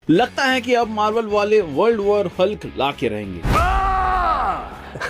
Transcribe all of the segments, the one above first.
लगता है कि अब मार्वल वाले वर्ल्ड वॉर हल्क ला के रहेंगे।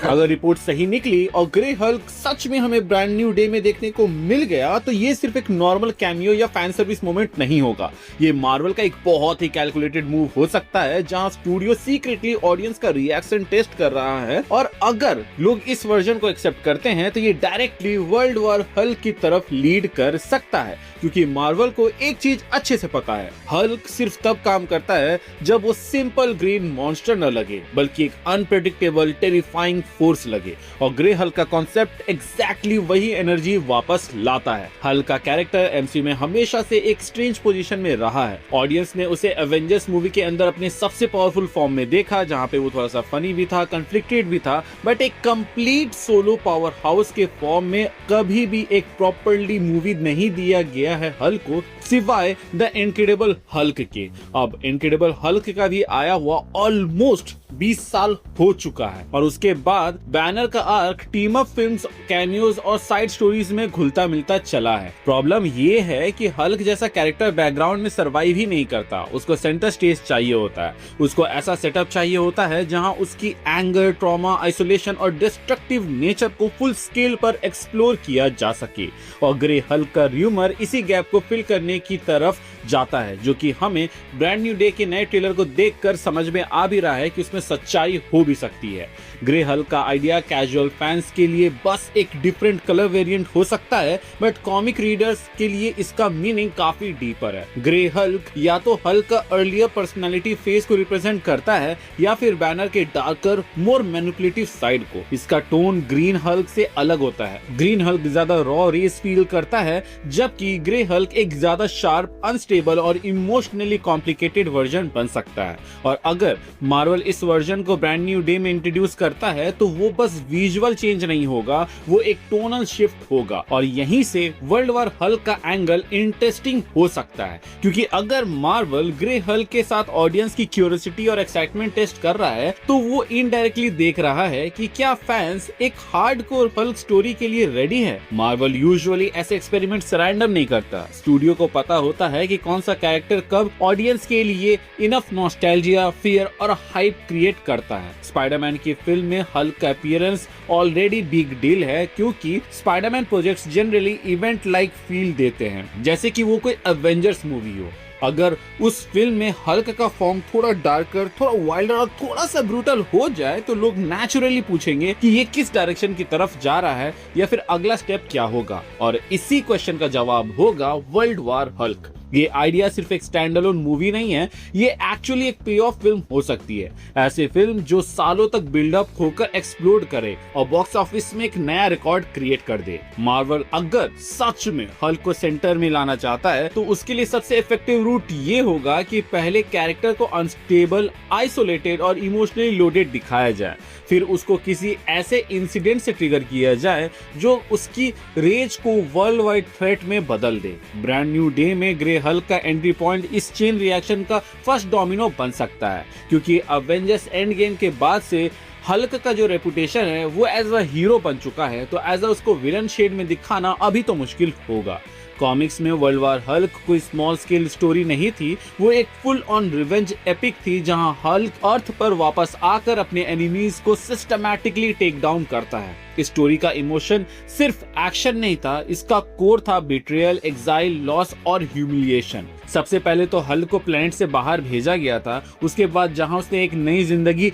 अगर रिपोर्ट सही निकली और ग्रे हल्क सच में हमें ब्रांड न्यू डे में देखने को मिल गया तो ये सिर्फ एक नॉर्मल कैमियो या फैन सर्विस मोमेंट नहीं होगा। ये मार्वल का एक बहुत ही कैलकुलेटेड मूव हो सकता है जहां स्टूडियो सीक्रेटली ऑडियंस का रिएक्शन टेस्ट कर रहा है, और अगर लोग इस वर्जन को एक्सेप्ट करते हैं तो ये डायरेक्टली वर्ल्ड वॉर हल्क की तरफ लीड कर सकता है। क्योंकि मार्वल को एक चीज अच्छे से पता है, हल्क सिर्फ तब काम करता है जब वो सिंपल ग्रीन मॉन्स्टर न लगे बल्कि एक अनप्रेडिक्टेबल टेरिफाइंग फोर्स लगे, और ग्रे हल्क का कॉन्सेप्ट एग्जैक्टली वही एनर्जी वापस लाता है। हल्क का कैरेक्टर एमसीयू में हमेशा से एक स्ट्रेंज पोजीशन में रहा है। ऑडियंस ने उसे एवेंजर्स मूवी के अंदर अपने सबसे पावरफुल फॉर्म में देखा, जहां पे वो थोड़ा सा फनी भी था, कन्फ्लिक्टेड भी था, बट एक कंप्लीट सोलो पावर हाउस के फॉर्म में कभी भी एक प्रॉपर्ली मूवी नहीं दिया गया है हल्क को, सिवाय द इनक्रेडिबल हल्क के। अब इनक्रेडिबल हल्क का भी आया हुआ ऑलमोस्ट 20 साल हो चुका है, और उसके बाद बैनर का arc team up films, cameos और साइड स्टोरीज में घुलता मिलता चला है। प्रॉब्लम ये है कि हल्क जैसा कैरेक्टर बैकग्राउंड में सरवाइव ही नहीं करता, उसको सेंटर स्टेज चाहिए होता है। उसको ऐसा सेटअप चाहिए होता है जहां उसकी एंगर, ट्रॉमा, आइसोलेशन और डिस्ट्रक्टिव नेचर को फुल स्केल पर एक्सप्लोर किया जा सके, और ग्रे हल्क का र्यूमर इसी गैप को फिल करने की तरफ जाता है, जो कि हमें ब्रांड न्यू डे के नए ट्रेलर को देखकर समझ में आ भी रहा है कि उसमें सच्चाई हो भी सकती है। ग्रे हल्क का आइडिया कैजुअल फैंस के लिए बस एक डिफरेंट कलर वेरिएंट हो सकता है, बट कॉमिक रीडर्स के लिए इसका मीनिंग काफी डीपर है। ग्रे हल्क या तो हल्क का अर्लियर पर्सनालिटी फेस को रिप्रेजेंट करता है या फिर बैनर के डार्कर, मोर मैनिपुलेटिव साइड को। इसका टोन ग्रीन हल्क से अलग होता है। ग्रीन हल्क ज्यादा रॉ रेस फील करता है, जबकि ग्रे हल्क एक ज्यादा शार्प, अनस्टेबल और इमोशनली कॉम्प्लिकेटेड वर्जन बन सकता है। और अगर मार्वल इस वर्जन को ब्रांड न्यू डे में इंट्रोड्यूस करता है तो वो बस विजुअल चेंज नहीं होगा, वो एक टोनल शिफ्ट होगा, और यहीं से वर्ल्ड वॉर हल्क का एंगल इंटरेस्टिंग हो सकता है। क्योंकि अगर मार्वल ग्रे हल्क के साथ ऑडियंस की क्यूरियोसिटी और एक्साइटमेंट टेस्ट कर रहा है तो वो इनडायरेक्टली देख रहा है कि क्या फैंस एक हार्डकोर हल्क स्टोरी के लिए रेडी है। मार्वल यूजुअली ऐसे एक्सपेरिमेंट्स रैंडम नहीं करता। स्टूडियो को पता होता है कि कौन सा कैरेक्टर कब ऑडियंस के लिए इनफ नॉस्टैल्जिया, फियर और हाइप क्रिएट करता है। स्पाइडरमैन की फिल्म में हल्क का अपीयरेंस ऑलरेडी बिग डील है, क्योंकि Spiderman projects generally event like feel देते हैं, जैसे कि वो कोई एवेंजर्स मूवी हो। अगर उस फिल्म में हल्क का फॉर्म थोड़ा डार्कर, थोड़ा वाइल्डर और थोड़ा सा ब्रूटल हो जाए तो लोग नेचुरली पूछेंगे कि ये किस डायरेक्शन की तरफ जा रहा है या फिर अगला स्टेप क्या होगा, और इसी क्वेश्चन का जवाब होगा वर्ल्ड वॉर हल्क। ये आइडिया सिर्फ एक स्टैंड अलोन मूवी नहीं है, ये एक्चुअली एक पे ऑफ फिल्म हो सकती है। ऐसे फिल्म जो सालों तक बिल्डअप होकर एक्सप्लोड करे और बॉक्स ऑफिस में एक नया रिकॉर्ड क्रिएट कर दे। मार्वल अगर सच में हल्क को सेंटर में लाना चाहता है तो उसके लिए सबसे इफेक्टिव रूट ये होगा कि पहले कैरेक्टर को अनस्टेबल, आइसोलेटेड और इमोशनली लोडेड दिखाया जाए, फिर उसको किसी ऐसे इंसिडेंट से ट्रिगर किया जाए जो उसकी रेज को वर्ल्ड वाइड थ्रेट में बदल दे। ब्रांड न्यू डे में ग्रे हल्क का एंट्री पॉइंट इस चेन रिएक्शन का फर्स्ट डोमिनो बन सकता है, क्योंकि अवेंजर्स एंड गेम के बाद से हल्क का जो रेपुटेशन है वो एज अ हीरो बन चुका है, तो एज अ उसको विलन शेड में दिखाना अभी तो मुश्किल होगा। कॉमिक्स में वर्ल्ड वॉर हल्क कोई स्मॉल स्केल स्टोरी नहीं थी, वो एक फुल ऑन रिवेंज एपिक थी जहां हल्क अर्थ पर वापस आकर अपने एनिमीज को सिस्टमैटिकली टेक डाउन करता है। इस स्टोरी का इमोशन सिर्फ एक्शन नहीं था, इसका कोर था बिट्रियल, एग्जाइल, लॉस और ह्यूमिलिएशन। सबसे पहले तो हल्क को प्लेनेट से बाहर भेजा गया था, उसके बाद जहां उसने एक नई जिंदगी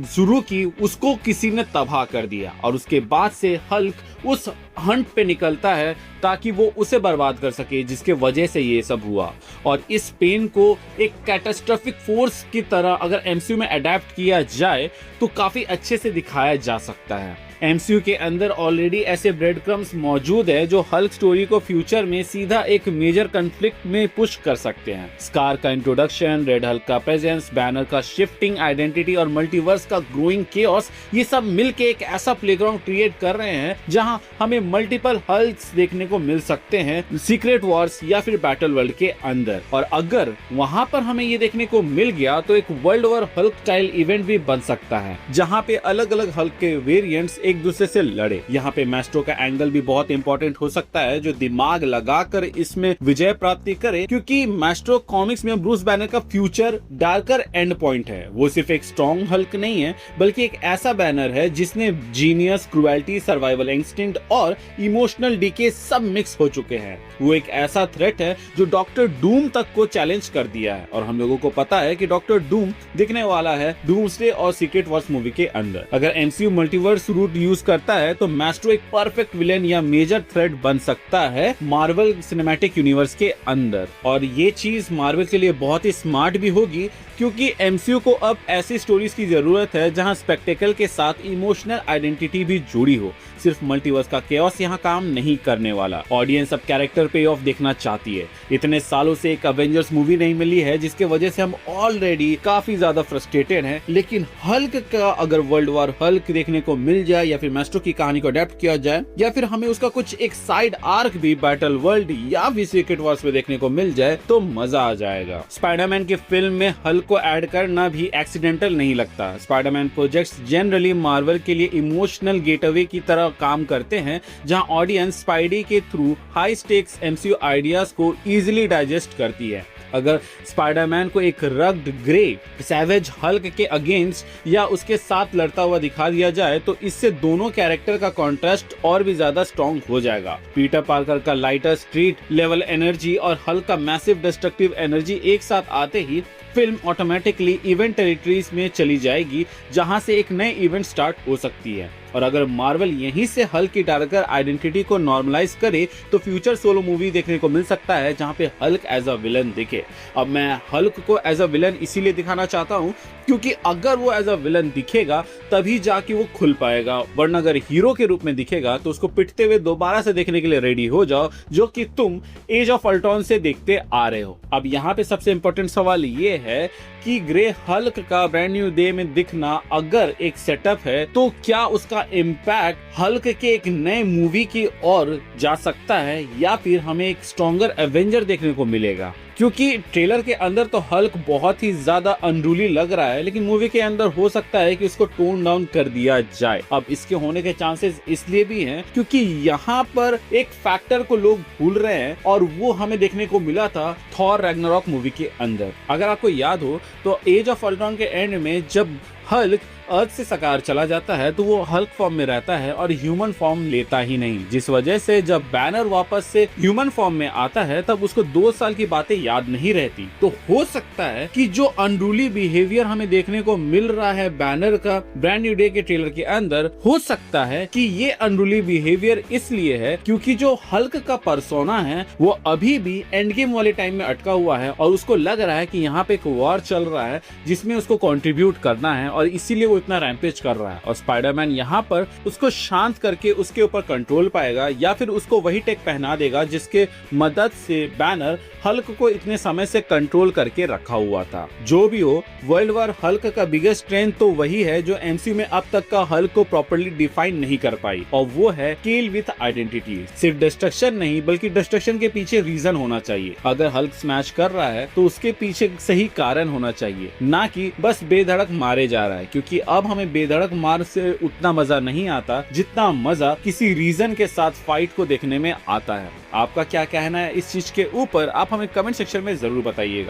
शुरू की उसको किसी ने तबाह कर दिया, और उसके बाद से हल्क उस हंट पे निकलता है ताकि वो उसे बर्बाद कर सके, जिसके वजह से ये सब हुआ। और इस पेन को एक कैटास्ट्रोफिक फोर्स की तरह अगर एमसीयू में अडेप्ट किया जाए तो काफी अच्छे से दिखाया जा सकता है। एमसीयू के अंदर ऑलरेडी ऐसे ब्रेड क्रम्स मौजूद है जो हल्क स्टोरी को फ्यूचर में सीधा एक मेजर कॉन्फ्लिक्ट में पुश कर सकते हैं। स्कार का इंट्रोडक्शन, रेड हल्क का प्रेजेंस, बैनर का शिफ्टिंग आइडेंटिटी और मल्टीवर्स का ग्रोइंग केओस, ये सब मिलके एक ऐसा प्लेग्राउंड क्रिएट कर रहे हैं जहां हमें मल्टीपल हल्क्स देखने को मिल सकते हैं सीक्रेट वॉर्स या फिर बैटल वर्ल्ड के अंदर। और अगर वहां पर हमें ये देखने को मिल गया तो एक world war Hulk style event भी बन सकता है, जहां पे अलग अलग हल्क के वेरिएंट्स एक दूसरे से लड़े। यहाँ पे मैस्ट्रो का एंगल भी बहुत इंपॉर्टेंट हो सकता है, जो दिमाग लगाकर इसमें विजय प्राप्ति करे, क्योंकि मैस्ट्रो कॉमिक्स में ब्रूस बैनर का फ्यूचर डार्कर एंड पॉइंट है। वो सिर्फ एक स्ट्रॉन्ग हल्क नहीं है, बल्कि एक ऐसा बैनर है जिसने जीनियस, क्रुएल्टी, सर्वाइवल इंस्टिंक्ट और इमोशनल डीके सब मिक्स हो चुके हैं। वो एक ऐसा थ्रेट है जो डॉक्टर डूम तक को चैलेंज कर दिया है, और हम लोगों को पता है कि डॉक्टर डूम दिखने वाला है डूम्सडे और सीक्रेट वॉर्स मूवी के अंदर। अगर एमसीयू मल्टीवर्स रूट यूज करता है तो मैस्ट्रो एक परफेक्ट विलेन या मेजर थ्रेट बन सकता है मार्वल सिनेमैटिक यूनिवर्स के अंदर। और ये चीज मार्वल के लिए बहुत ही स्मार्ट भी होगी, क्योंकि एमसीयू को अब ऐसी स्टोरीज की जरूरत है जहां स्पेक्टेकल के साथ इमोशनल आइडेंटिटी भी जुड़ी हो। सिर्फ मल्टीवर्स का केओस यहाँ काम नहीं करने वाला। ऑडियंस अब कैरेक्टर पे ऑफ देखना चाहती है। इतने सालों से एक अवेंजर्स मूवी नहीं मिली है, जिसके वजह से हम ऑलरेडी काफी ज्यादा फ्रस्ट्रेटेड हैं। लेकिन हल्क का अगर वर्ल्ड वॉर हल्क देखने को मिल जाए, या फिर मैस्ट्रो की कहानी को अडेप्ट किया जाए, या फिर हमें उसका कुछ एक साइड आर्क भी बैटल वर्ल्ड या भी सीक्रेट वॉर्स में देखने को मिल जाए, तो मजा आ जाएगा। स्पाइडरमैन की फिल्म में हल्क को ऐड करना भी एक्सीडेंटल नहीं लगता। स्पाइडरमैन प्रोजेक्ट्स जनरली मार्वल के लिए इमोशनल गेटअवे की तरह काम करते हैं, जहां ऑडियंस स्पाइडी के through high stakes MCU ideas को इजीली डाइजेस्ट करती है। अगर स्पाइडरमैन को एक रग्ड ग्रे सैवेज हल्क के अगेंस्ट या उसके साथ लड़ता हुआ दिखा दिया जाए, तो इससे दोनों कैरेक्टर का कॉन्ट्रास्ट और भी ज्यादा स्ट्रॉन्ग हो जाएगा। पीटर पार्कर का लाइटर स्ट्रीट लेवल एनर्जी और हल्क का मैसिव डिस्ट्रक्टिव एनर्जी एक साथ आते ही फिल्म ऑटोमेटिकली इवेंट टेरिटरीज में चली जाएगी, जहां से एक नई इवेंट स्टार्ट हो सकती है। और अगर मार्वल यहीं से हल्क की डार्कर आइडेंटिटी को नॉर्मलाइज करे, तो फ्यूचर सोलो मूवी देखने को मिल सकता है जहां पे हल्क एज अ विलन दिखे। अब मैं हल्क को एज अ विलन इसीलिए दिखाना चाहता हूं क्योंकि अगर वो एज अ विलन दिखेगा तभी जाके वो खुल पाएगा, वरना अगर हीरो के रूप में दिखेगा तो उसको पिटते हुए दोबारा से देखने के लिए रेडी हो जाओ, जो कि तुम एज ऑफ अल्ट्रॉन से देखते आ रहे हो। अब यहाँ पे सबसे इंपॉर्टेंट सवाल ये है कि ग्रे हल्क का ब्रांड न्यू डे में दिखना अगर एक सेटअप है, तो क्या उसका इम्पैक्ट हल्क के एक नए मूवी की ओर जा सकता है, या फिर हमें एक स्ट्रॉन्गर एवेंजर देखने को मिलेगा? क्योंकि ट्रेलर के अंदर तो हल्क बहुत ही ज्यादा अनरूली लग रहा है, लेकिन मूवी के अंदर हो सकता है कि उसको टोन डाउन कर दिया जाए। अब इसके होने के चांसेस इसलिए भी हैं क्योंकि यहाँ पर एक फैक्टर को लोग भूल रहे हैं, और वो हमें देखने को मिला था थॉर रैग्नारॉक मूवी के अंदर। अगर आपको याद हो तो एज ऑफ अल्ट्रॉन के एंड में जब हल्क अर्थ से साकार चला जाता है तो वो हल्क फॉर्म में रहता है और ह्यूमन फॉर्म लेता ही नहीं, जिस वजह से जब बैनर वापस से ह्यूमन फॉर्म में आता है तब उसको 2 साल की बातें याद नहीं रहती। तो हो सकता है कि जो अनरूली बिहेवियर हमें देखने को मिल रहा है बैनर का ब्रांड न्यू डे के ट्रेलर के अंदर, हो सकता है कि ये अनरूली बिहेवियर इसलिए है क्योंकि जो हल्क का पर्सोना है वो अभी भी एंड गेम वाले टाइम में अटका हुआ है, और उसको लग रहा है कि यहाँ पे एक वॉर चल रहा है जिसमें उसको कंट्रीब्यूट करना है, और इसीलिए वो इतना रैम्पेज कर रहा है। और स्पाइडरमैन यहाँ पर उसको शांत करके उसके ऊपर कंट्रोल पाएगा, या फिर उसको वही टेक पहना देगा जिसके मदद से बैनर हल्क को इतने समय से कंट्रोल करके रखा हुआ था। जो भी हो, वर्ल्ड वॉर हल्क का बिगेस्ट स्ट्रेंथ तो वही है जो एमसीयू में अब तक का हल्क को प्रॉपर्ली डिफाइन नहीं कर पाई, और वो है किल विथ आइडेंटिटी। सिर्फ डिस्ट्रक्शन नहीं, बल्कि डिस्ट्रक्शन के पीछे रीजन होना चाहिए। अगर हल्क स्मैश कर रहा है तो उसके पीछे सही कारण होना चाहिए, ना कि बस बेधड़क मारे जा रहा है। क्योंकि अब हमें बेधड़क मार से उतना मजा नहीं आता जितना मजा किसी रीजन के साथ फाइट को देखने में आता है। आपका क्या कहना है इस चीज के ऊपर, आप हमें कमेंट सेक्शन में जरूर बताइएगा।